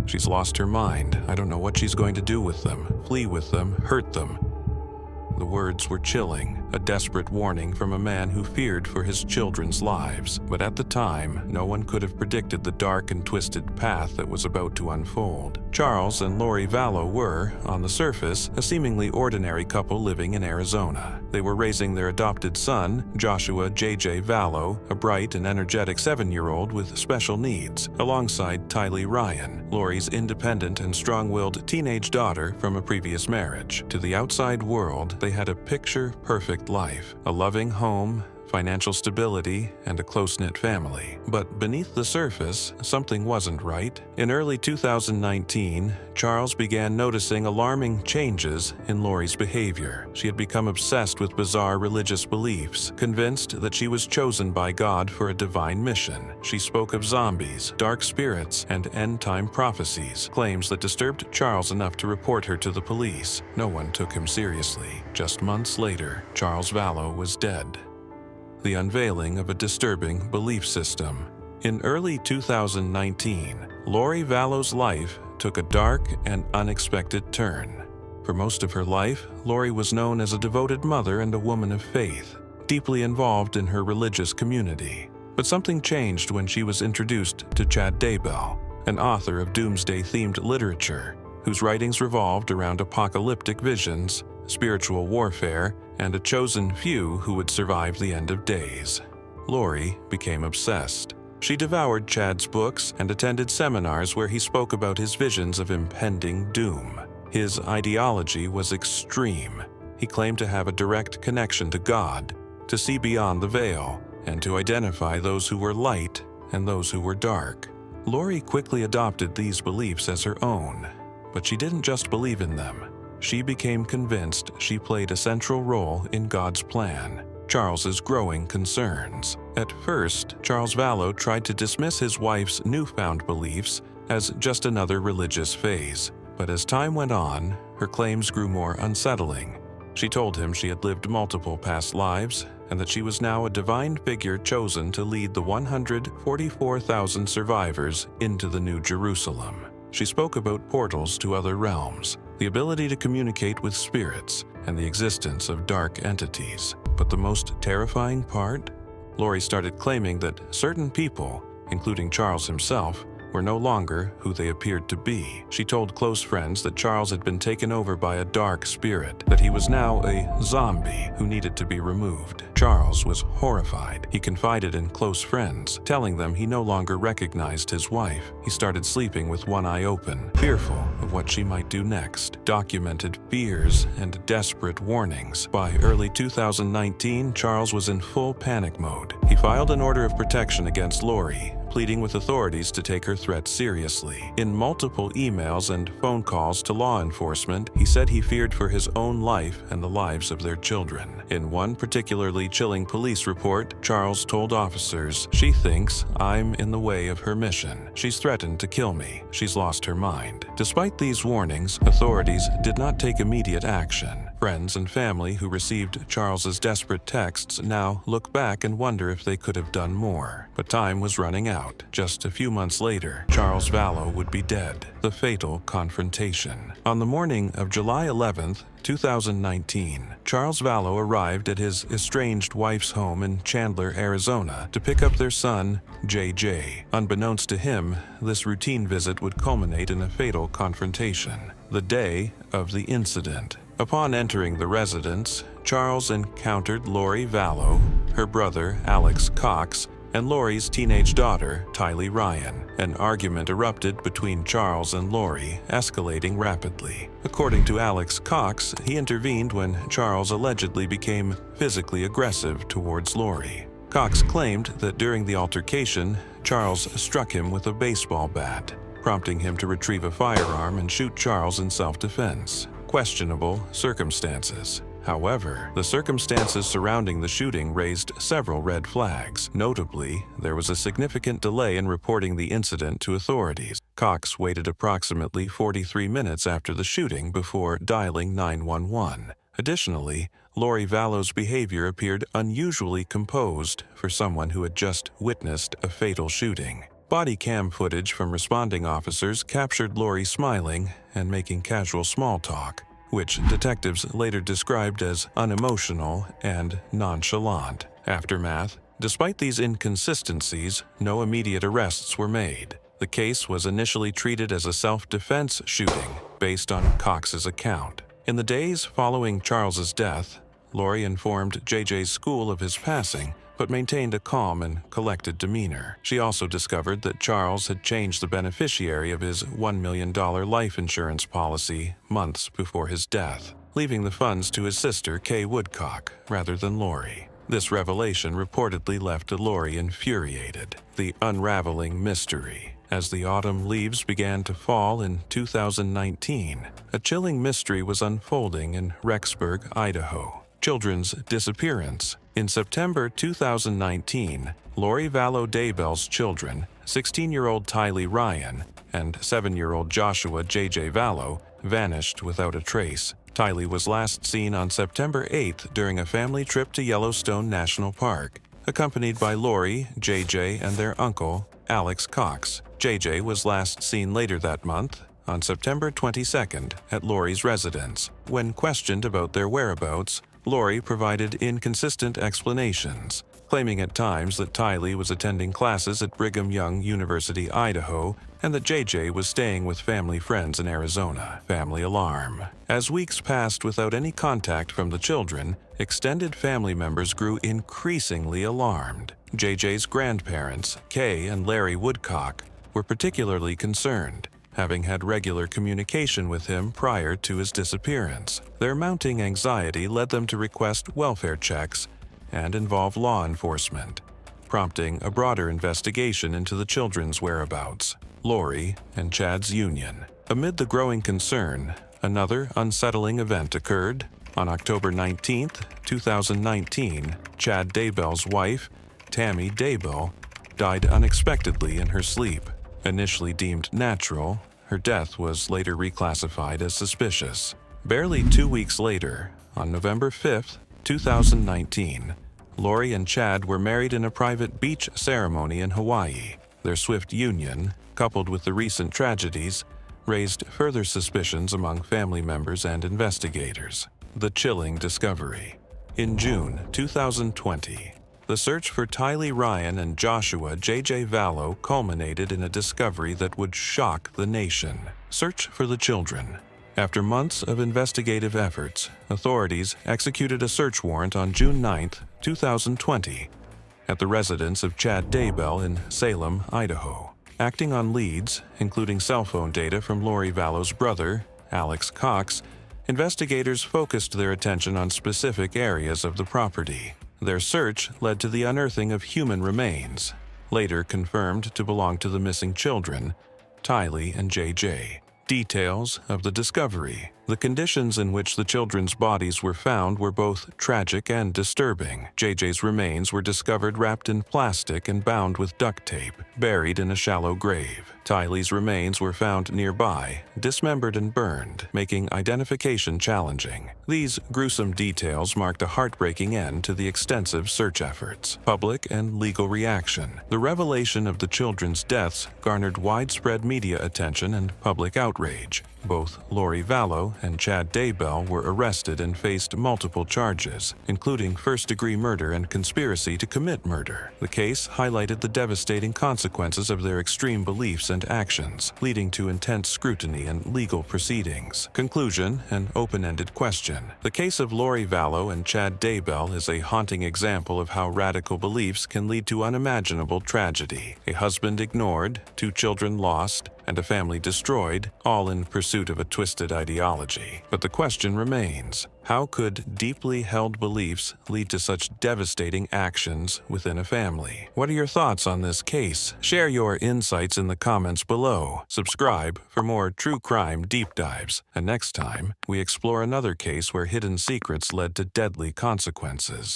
She's lost her mind. I don't know what she's going to do with them. Flee with them, hurt them. The words were chilling, a desperate warning from a man who feared for his children's lives. But at the time, no one could have predicted the dark and twisted path that was about to unfold. Charles and Lori Vallow were, on the surface, a seemingly ordinary couple living in Arizona. They were raising their adopted son, Joshua J.J. Vallow, a bright and energetic 7-year-old with special needs, alongside Tylee Ryan, Lori's independent and strong-willed teenage daughter from a previous marriage. To the outside world, they had a picture-perfect life, a loving home, financial stability, and a close-knit family. But beneath the surface, something wasn't right. In early 2019, Charles began noticing alarming changes in Lori's behavior. She had become obsessed with bizarre religious beliefs, convinced that she was chosen by God for a divine mission. She spoke of zombies, dark spirits, and end-time prophecies, claims that disturbed Charles enough to report her to the police. No one took him seriously. Just months later, Charles Vallow was dead. The unveiling of a disturbing belief system. In early 2019, Lori Vallow's life took a dark and unexpected turn. For most of her life, Lori was known as a devoted mother and a woman of faith, deeply involved in her religious community. But something changed when she was introduced to Chad Daybell, an author of Doomsday-themed literature, whose writings revolved around apocalyptic visions, spiritual warfare, and a chosen few who would survive the end of days. Lori became obsessed. She devoured Chad's books and attended seminars where he spoke about his visions of impending doom. His ideology was extreme. He claimed to have a direct connection to God, to see beyond the veil, and to identify those who were light and those who were dark. Lori quickly adopted these beliefs as her own, but she didn't just believe in them. She became convinced she played a central role in God's plan, Charles's growing concerns. At first, Charles Vallow tried to dismiss his wife's newfound beliefs as just another religious phase. But as time went on, her claims grew more unsettling. She told him she had lived multiple past lives and that she was now a divine figure chosen to lead the 144,000 survivors into the New Jerusalem. She spoke about portals to other realms, the ability to communicate with spirits, and the existence of dark entities. But the most terrifying part? Lori started claiming that certain people, including Charles himself, were no longer who they appeared to be. She told close friends that Charles had been taken over by a dark spirit, that he was now a zombie who needed to be removed. Charles was horrified. He confided in close friends, telling them he no longer recognized his wife. He started sleeping with one eye open, fearful of what she might do next. Documented fears and desperate warnings. By early 2019, Charles was in full panic mode. He filed an order of protection against Lori, pleading with authorities to take her threats seriously. In multiple emails and phone calls to law enforcement, he said he feared for his own life and the lives of their children. In one particularly chilling police report, Charles told officers, "She thinks I'm in the way of her mission. She's threatened to kill me. She's lost her mind." Despite these warnings, authorities did not take immediate action. Friends and family who received Charles's desperate texts now look back and wonder if they could have done more. But time was running out. Just a few months later, Charles Vallow would be dead. The fatal confrontation. On the morning of July 11th, 2019, Charles Vallow arrived at his estranged wife's home in Chandler, Arizona, to pick up their son, JJ. Unbeknownst to him, this routine visit would culminate in a fatal confrontation. The day of the incident. Upon entering the residence, Charles encountered Lori Vallow, her brother, Alex Cox, and Lori's teenage daughter, Tylee Ryan. An argument erupted between Charles and Lori, escalating rapidly. According to Alex Cox, he intervened when Charles allegedly became physically aggressive towards Lori. Cox claimed that during the altercation, Charles struck him with a baseball bat, prompting him to retrieve a firearm and shoot Charles in self-defense. Questionable circumstances. However, the circumstances surrounding the shooting raised several red flags. Notably, there was a significant delay in reporting the incident to authorities. Cox waited approximately 43 minutes after the shooting before dialing 911. Additionally, Lori Vallow's behavior appeared unusually composed for someone who had just witnessed a fatal shooting. Body cam footage from responding officers captured Lori smiling and making casual small talk, which detectives later described as unemotional and nonchalant. Aftermath: despite these inconsistencies, no immediate arrests were made. The case was initially treated as a self-defense shooting based on Cox's account. In the days following Charles's death, Lori informed JJ's school of his passing, but maintained a calm and collected demeanor. She also discovered that Charles had changed the beneficiary of his $1 million life insurance policy months before his death, leaving the funds to his sister, Kay Woodcock, rather than Lori. This revelation reportedly left Lori infuriated. The unraveling mystery. As the autumn leaves began to fall in 2019, a chilling mystery was unfolding in Rexburg, Idaho. Children's disappearance. In September 2019, Lori Vallow Daybell's children, 16-year-old Tylee Ryan and 7-year-old Joshua J.J. Vallow, vanished without a trace. Tylee was last seen on September 8th during a family trip to Yellowstone National Park, accompanied by Lori, J.J., and their uncle, Alex Cox. J.J. was last seen later that month, on September 22nd, at Lori's residence. When questioned about their whereabouts, Lori provided inconsistent explanations, claiming at times that Tylee was attending classes at Brigham Young University, Idaho, and that JJ was staying with family friends in Arizona. Family alarm. As weeks passed without any contact from the children, extended family members grew increasingly alarmed. JJ's grandparents, Kay and Larry Woodcock, were particularly concerned, having had regular communication with him prior to his disappearance. Their mounting anxiety led them to request welfare checks and involve law enforcement, prompting a broader investigation into the children's whereabouts. Lori and Chad's union. Amid the growing concern, another unsettling event occurred. On October 19, 2019, Chad Daybell's wife, Tammy Daybell, died unexpectedly in her sleep. Initially deemed natural, her death was later reclassified as suspicious. Barely 2 weeks later, on November 5, 2019, Lori and Chad were married in a private beach ceremony in Hawaii. Their swift union, coupled with the recent tragedies, raised further suspicions among family members and investigators. The chilling discovery. In June 2020, the search for Tylee Ryan and Joshua J.J. Vallow culminated in a discovery that would shock the nation. Search for the children. After months of investigative efforts, authorities executed a search warrant on June 9, 2020, at the residence of Chad Daybell in Salem, Idaho. Acting on leads, including cell phone data from Lori Vallow's brother, Alex Cox, investigators focused their attention on specific areas of the property. Their search led to the unearthing of human remains, later confirmed to belong to the missing children, Tylee and JJ. Details of the discovery. The conditions in which the children's bodies were found were both tragic and disturbing. JJ's remains were discovered wrapped in plastic and bound with duct tape, buried in a shallow grave. Tylee's remains were found nearby, dismembered and burned, making identification challenging. These gruesome details marked a heartbreaking end to the extensive search efforts. Public and legal reaction. The revelation of the children's deaths garnered widespread media attention and public outrage. Both Lori Vallow and Chad Daybell were arrested and faced multiple charges, including first-degree murder and conspiracy to commit murder. The case highlighted the devastating consequences of their extreme beliefs and actions, leading to intense scrutiny and legal proceedings. Conclusion: an open-ended question. The case of Lori Vallow and Chad Daybell is a haunting example of how radical beliefs can lead to unimaginable tragedy. A husband ignored, 2 children lost, and a family destroyed, all in pursuit of a twisted ideology. But the question remains: how could deeply held beliefs lead to such devastating actions within a family? What are your thoughts on this case? Share your insights in the comments below. Subscribe for more true crime deep dives. And next time, we explore another case where hidden secrets led to deadly consequences.